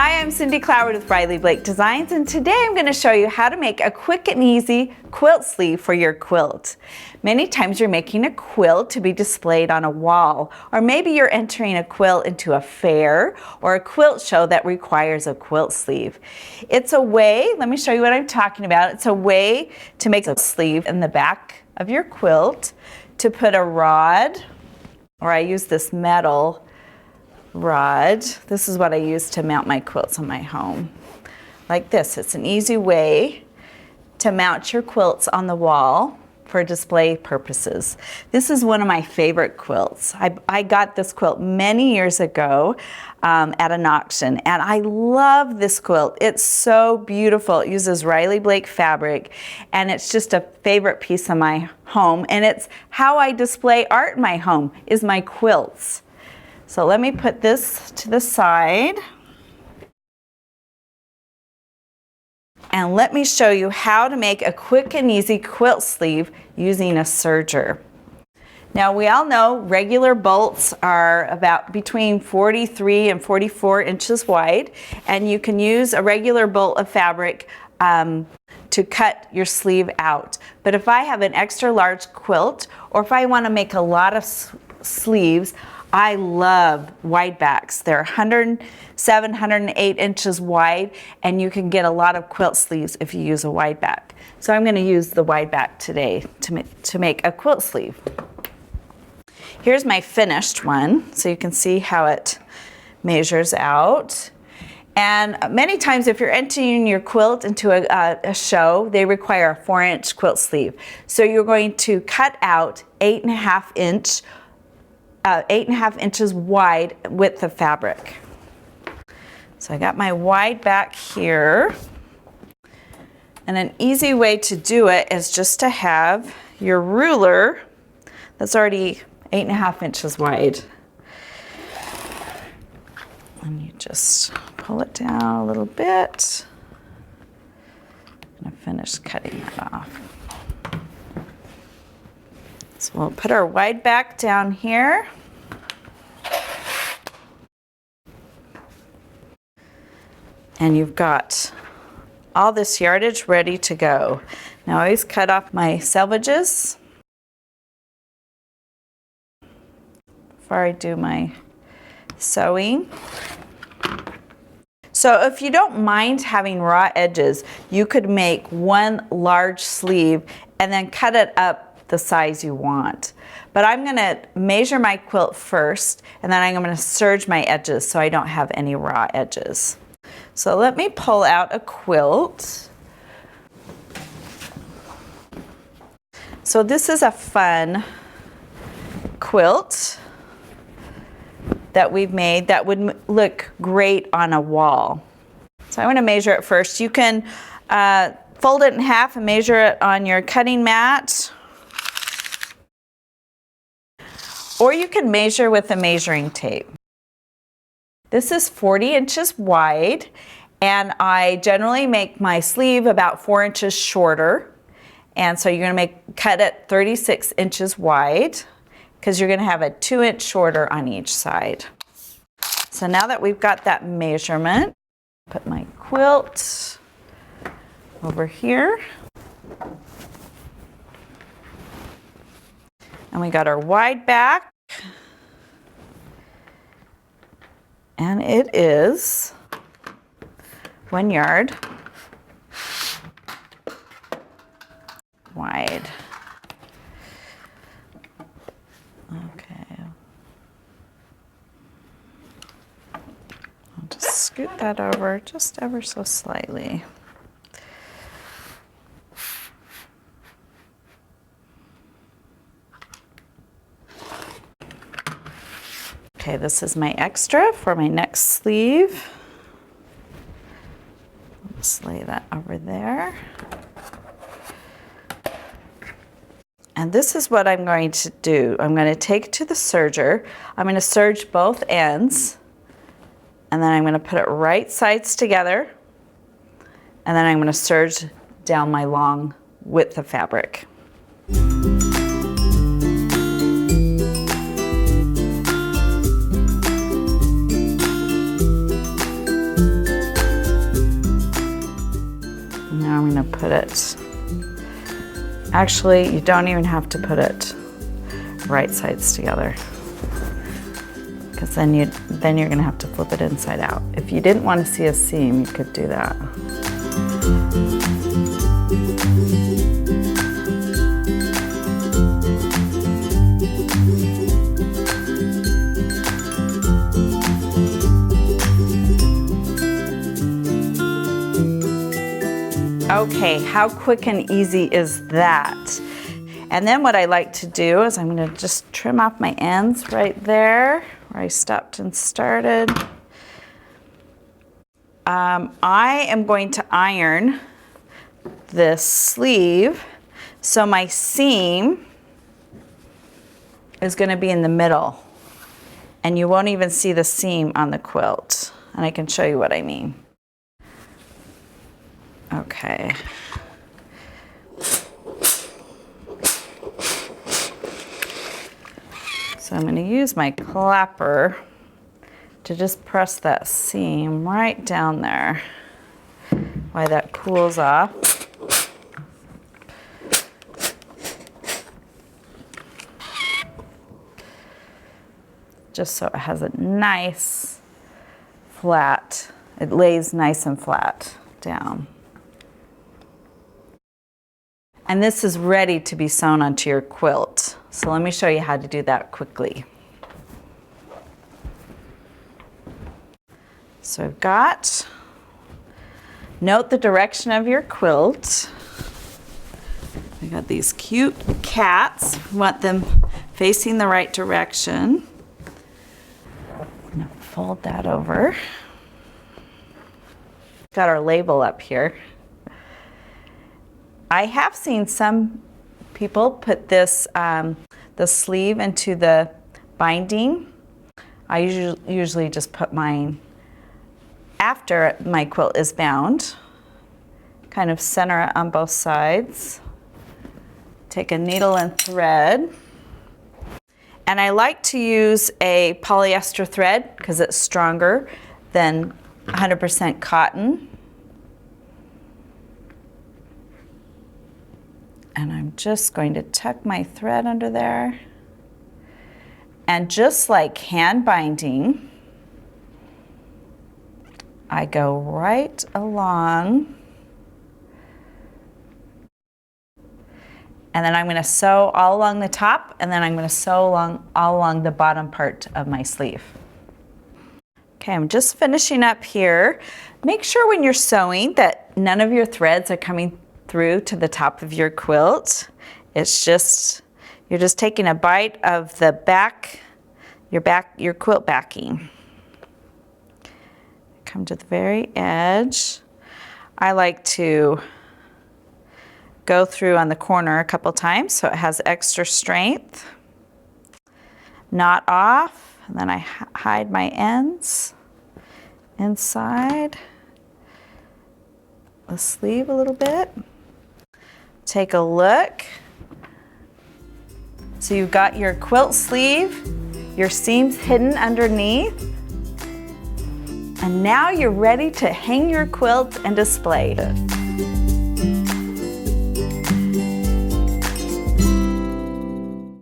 Hi, I'm Cindy Cloward with Riley Blake Designs, and today I'm going to show you how to make a quick and easy quilt sleeve for your quilt. Many times you're making a quilt to be displayed on a wall, or maybe you're entering a quilt into a fair or a quilt show that requires a quilt sleeve. It's a way, let me show you what I'm talking about. It's a way to make a sleeve in the back of your quilt, to put a rod, or I use this metal rod. This is what I use to mount my quilts in my home. Like this. It's an easy way to mount your quilts on the wall for display purposes. This is one of my favorite quilts. I got this quilt many years ago at an auction, and I love this quilt. It's so beautiful. It uses Riley Blake fabric, and it's just a favorite piece of my home, and it's how I display art in my home, is my quilts. So let me put this to the side. And let me show you how to make a quick and easy quilt sleeve using a serger. Now we all know regular bolts are about between 43 and 44 inches wide, and you can use a regular bolt of fabric to cut your sleeve out. But if I have an extra large quilt, or if I want to make a lot of sleeves, I love wide backs. They're 107, 108 inches wide, and you can get a lot of quilt sleeves if you use a wide back. So I'm going to use the wide back today to make a quilt sleeve. Here's my finished one, so you can see how it measures out. And many times if you're entering your quilt into a show, they require a 4-inch quilt sleeve. So you're going to cut out 8.5 inches wide width of fabric. So I got my wide back here, and an easy way to do it is just to have your ruler that's already 8.5 inches wide, and you just pull it down a little bit, and I finished cutting that off. So we'll put our wide back down here. And you've got all this yardage ready to go. Now I always cut off my selvages before I do my sewing. So if you don't mind having raw edges, you could make one large sleeve and then cut it up the size you want. But I'm going to measure my quilt first, and then I'm going to serge my edges so I don't have any raw edges. So let me pull out a quilt. So this is a fun quilt that we've made that would look great on a wall. So I'm going to measure it first. You can fold it in half and measure it on your cutting mat, or you can measure with a measuring tape. This is 40 inches wide, and I generally make my sleeve about 4 inches shorter. And so you're going to cut it 36 inches wide, because you're going to have a 2-inch shorter on each side. So now that we've got that measurement, put my quilt over here. And we got our wide back. And it is 1 yard wide. Okay. I'll just scoot that over just ever so slightly. Okay, this is my extra for my next sleeve. Just lay that over there. And this is what I'm going to do. I'm going to take it to the serger. I'm going to serge both ends, and then I'm going to put it right sides together, and then I'm going to serge down my long width of fabric. put it. Actually, you don't even have to put it right sides together, because then you're gonna have to flip it inside out. If you didn't want to see a seam, you could do that. Okay, how quick and easy is that? And then what I like to do is I'm gonna just trim off my ends right there where I stopped and started. I am going to iron this sleeve so my seam is gonna be in the middle and you won't even see the seam on the quilt. And I can show you what I mean. Okay. So I'm going to use my clapper to just press that seam right down there while that cools off. Just so it has a nice flat, it lays nice and flat down. And this is ready to be sewn onto your quilt. So let me show you how to do that quickly. So I've got, note the direction of your quilt. I got these cute cats. We want them facing the right direction. I'm gonna fold that over. Got our label up here. I have seen some people put this, the sleeve into the binding. I usually just put mine after my quilt is bound. Kind of center it on both sides. Take a needle and thread. And I like to use a polyester thread because it's stronger than 100% cotton. And I'm just going to tuck my thread under there. And just like hand binding, I go right along. And then I'm going to sew all along the top, and then I'm going to sew all along the bottom part of my sleeve. Okay, I'm just finishing up here. Make sure when you're sewing that none of your threads are coming through to the top of your quilt. It's just, you're just taking a bite of the back, your quilt backing. Come to the very edge. I like to go through on the corner a couple times so it has extra strength. Knot off, and then I hide my ends inside the sleeve a little bit. Take a look. So you've got your quilt sleeve, your seams hidden underneath, and now you're ready to hang your quilt and display it.